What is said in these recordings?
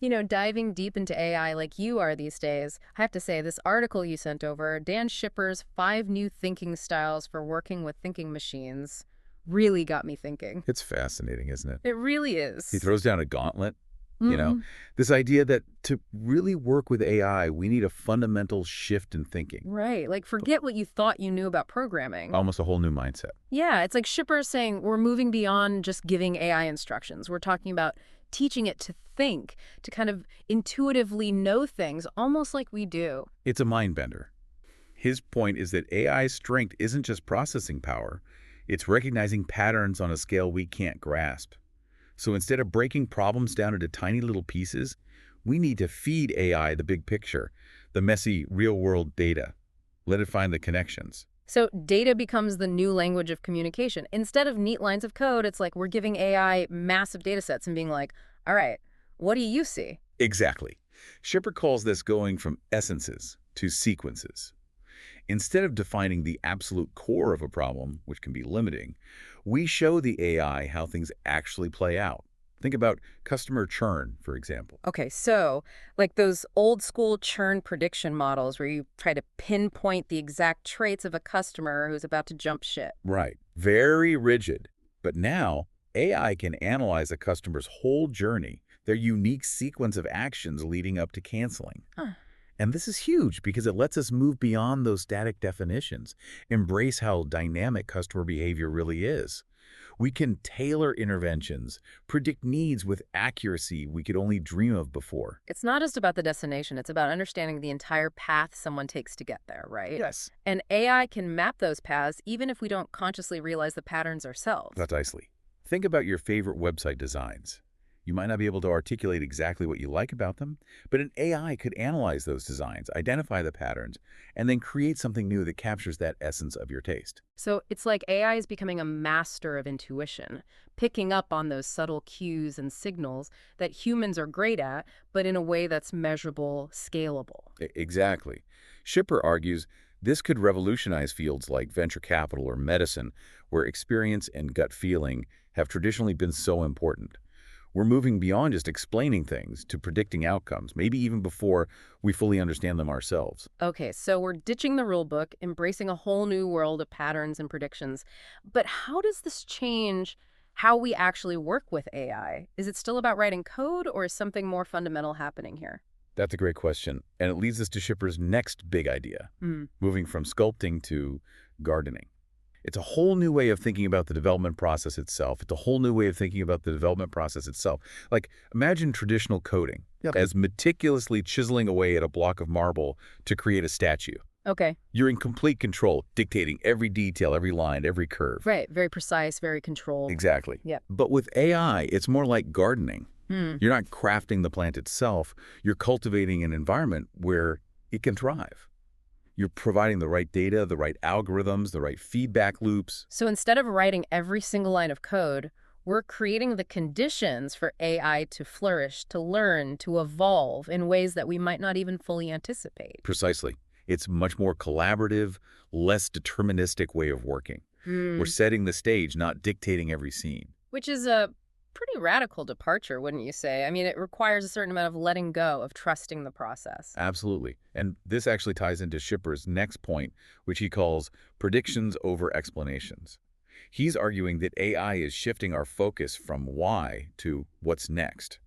Diving deep into AI like you are these days, I have to say, this article you sent over, Dan Shipper's 5 New Thinking Styles for Working with Thinking Machines, really got me thinking. It's fascinating, isn't it? It really He is. throws down a gauntlet, you know, Mm-mm. this idea that to really work with AI, we need a fundamental shift in thinking, Right. Like, forget what you thought you knew about programming. almost a whole new mindset. Yeah, it's like Shipper saying we're moving beyond just giving AI instructions. We're talking about teaching it to think, to kind of intuitively know things, almost like we do. It's a mind bender. His point is that AI's strength isn't just processing power, it's recognizing patterns on a scale we can't grasp. So instead of breaking problems down into tiny little pieces, we need to feed AI the big picture, the messy real-world data. Let it find the connections. So data becomes the new language of communication. Instead of neat lines of code, it's like we're giving AI massive data sets and being like, all right, what do you see? Exactly. Shipper calls this going from essences to sequences. Instead of defining the absolute core of a problem, which can be limiting, we show the AI how things actually play out. Think about customer churn, for example. Okay, so like those old school churn prediction models where you try to pinpoint the exact traits of a customer who's about to jump ship. Right. Very rigid. But now, AI can analyze a customer's whole journey, their unique sequence of actions leading up to canceling. Huh. And this is huge because it lets us move beyond those static definitions, embrace how dynamic customer behavior really is. We can tailor interventions, predict needs with accuracy we could only dream of before. It's not just about the destination, it's about understanding the entire path someone takes to get there, right? Yes. And AI can map those paths even if we don't consciously realize the patterns ourselves. Precisely. Think about your favorite website designs. You might not be able to articulate exactly what you like about them, but an AI could analyze those designs, identify the patterns, and then create something new that captures that essence of your taste. So it's like AI is becoming a master of intuition, picking up on those subtle cues and signals that humans are great at, but in a way that's measurable, scalable. Exactly. Shipper argues this could revolutionize fields like venture capital or medicine, where experience and gut feeling have traditionally been so important. We're moving beyond just explaining things to predicting outcomes, maybe even before we fully understand them ourselves. Okay, so we're ditching the rule book, embracing a whole new world of patterns and predictions. But how does this change how we actually work with AI? Is it still about writing code, or is something more fundamental happening here? That's a great question, and it leads us to Shipper's next big idea, Hmm. moving from sculpting to gardening. It's a whole new way of thinking about the development process itself. It's a whole new way of thinking about the development process itself. Like, imagine traditional coding as meticulously chiseling away at a block of marble to create a statue. Okay, You're in complete control, dictating every detail, every line, every curve. right. Very precise, very controlled. Exactly. Yep. But with AI, it's more like gardening. Hmm. You're not crafting the plant itself. You're cultivating an environment where it can thrive. You're providing the right data, the right algorithms, the right feedback loops. So instead of writing every single line of code, we're creating the conditions for AI to flourish, to learn, to evolve in ways that we might not even fully anticipate. Precisely. It's a much more collaborative, less deterministic way of working. We're setting the stage, not dictating every scene. Which is a pretty radical departure, wouldn't you say? I mean, it requires a certain amount of letting go, of trusting the process. Absolutely. And this actually ties into Shipper's next point, which he calls predictions over explanations. He's arguing that AI is shifting our focus from why to what's next.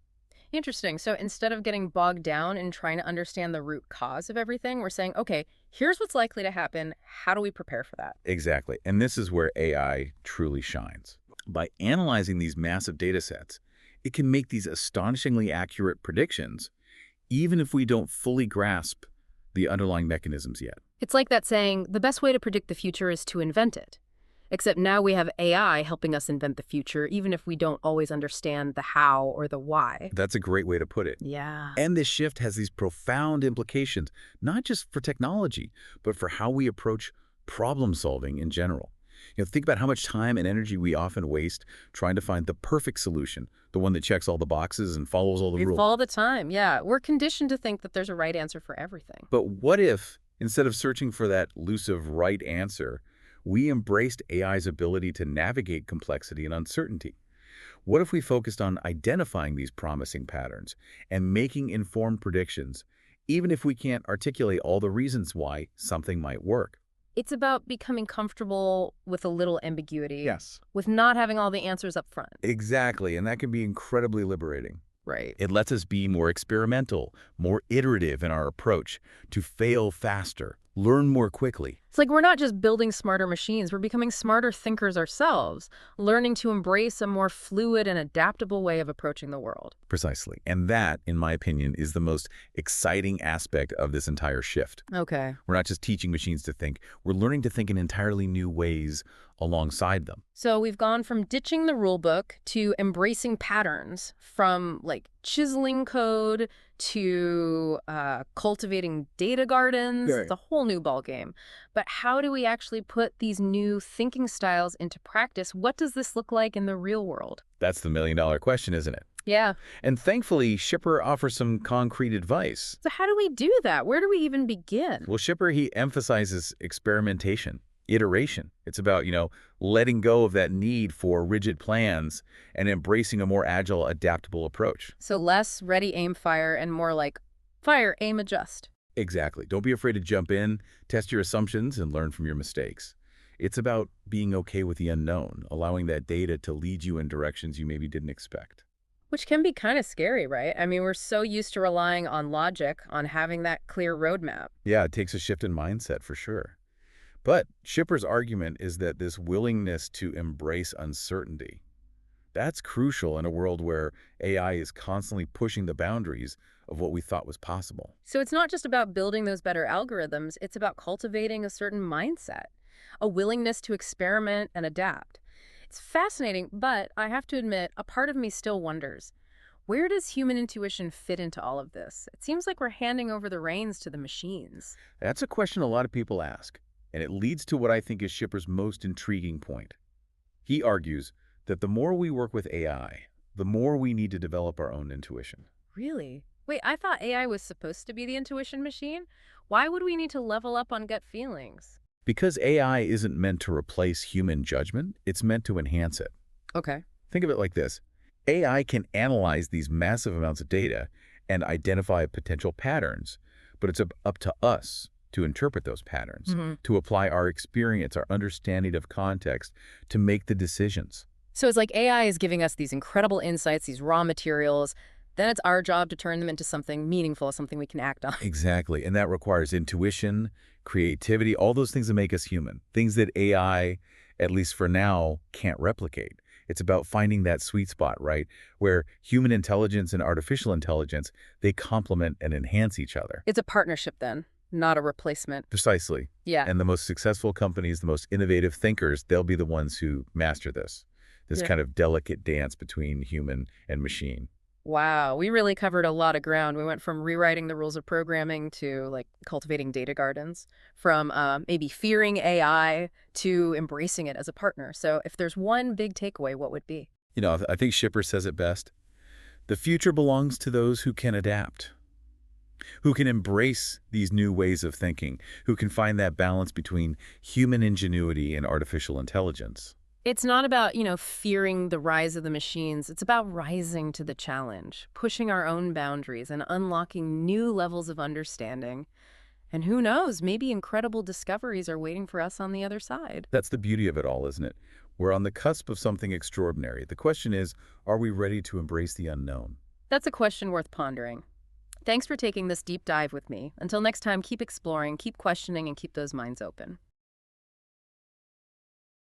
Interesting. So instead of getting bogged down in trying to understand the root cause of everything, we're saying, okay, here's what's likely to happen. How do we prepare for that? Exactly. And this is where AI truly shines. By analyzing these massive data sets, it can make these astonishingly accurate predictions, even if we don't fully grasp the underlying mechanisms yet. It's like that saying, the best way to predict the future is to invent it. Except now we have AI helping us invent the future, even if we don't always understand the how or the why. That's a great way to put it. Yeah. And this shift has these profound implications, not just for technology, but for how we approach problem solving in general. Think about how much time and energy we often waste trying to find the perfect solution, the one that checks all the boxes and follows all the rules. All the time, yeah. We're conditioned to think that there's a right answer for everything. But what if, instead of searching for that elusive right answer, we embraced AI's ability to navigate complexity and uncertainty? What if we focused on identifying these promising patterns and making informed predictions, even if we can't articulate all the reasons why something might work? It's about becoming comfortable with a little ambiguity, Yes. with not having all the answers up front. Exactly, and that can be incredibly liberating. Right. It lets us be more experimental, more iterative in our approach, to fail faster, learn more quickly. It's like we're not just building smarter machines, we're becoming smarter thinkers ourselves, learning to embrace a more fluid and adaptable way of approaching the world. Precisely. And that, in my opinion, is the most exciting aspect of this entire shift. Okay. We're not just teaching machines to think, we're learning to think in entirely new ways alongside them. So we've gone from ditching the rule book to embracing patterns, from like chiseling code to cultivating data gardens. Right. It's a whole new ballgame. But how do we actually put these new thinking styles into practice? What does this look like in the real world? That's the million-dollar question, isn't it? Yeah. And thankfully, Shipper offers some concrete advice. So how do we do that? Where do we even begin? Well, Shipper, he emphasizes experimentation, iteration. It's about, letting go of that need for rigid plans and embracing a more agile, adaptable approach. So less ready, aim, fire, and more like fire, aim, adjust. Exactly. Don't be afraid to jump in, test your assumptions, and learn from your mistakes. It's about being okay with the unknown, allowing that data to lead you in directions you maybe didn't expect. Which can be kind of scary, right? I mean, we're so used to relying on logic, on having that clear roadmap. Yeah, it takes a shift in mindset for sure. But Shipper's argument is that this willingness to embrace uncertainty, that's crucial in a world where AI is constantly pushing the boundaries of what we thought was possible. So it's not just about building those better algorithms, it's about cultivating a certain mindset, a willingness to experiment and adapt. It's fascinating, but I have to admit, a part of me still wonders, where does human intuition fit into all of this? It seems like we're handing over the reins to the machines. That's a question a lot of people ask, and it leads to what I think is Shipper's most intriguing point. He argues that the more we work with AI, the more we need to develop our own intuition. Really? Wait, I thought AI was supposed to be the intuition machine? Why would we need to level up on gut feelings? Because AI isn't meant to replace human judgment, it's meant to enhance it. Okay. Think of it like this. AI can analyze these massive amounts of data and identify potential patterns, but it's up to us to interpret those patterns, to apply our experience, our understanding of context, to make the decisions. So it's like AI is giving us these incredible insights, these raw materials. Then it's our job to turn them into something meaningful, something we can act on. Exactly, and that requires intuition, creativity, all those things that make us human, things that AI, at least for now, can't replicate. It's about finding that sweet spot, right, where human intelligence and artificial intelligence, they complement and enhance each other. It's a partnership then, not a replacement. Precisely. Yeah. And the most successful companies, the most innovative thinkers, they'll be the ones who master this Yeah. kind of delicate dance between human and machine. Wow, we really covered a lot of ground. We went from rewriting the rules of programming to like cultivating data gardens, from maybe fearing AI to embracing it as a partner. So if there's one big takeaway, what would it be? I think Shipper says it best. The future belongs to those who can adapt, who can embrace these new ways of thinking, who can find that balance between human ingenuity and artificial intelligence. It's not about, fearing the rise of the machines. It's about rising to the challenge, pushing our own boundaries and unlocking new levels of understanding. And who knows, maybe incredible discoveries are waiting for us on the other side. That's the beauty of it all, isn't it? We're on the cusp of something extraordinary. The question is, are we ready to embrace the unknown? That's a question worth pondering. Thanks for taking this deep dive with me. Until next time, keep exploring, keep questioning, and keep those minds open.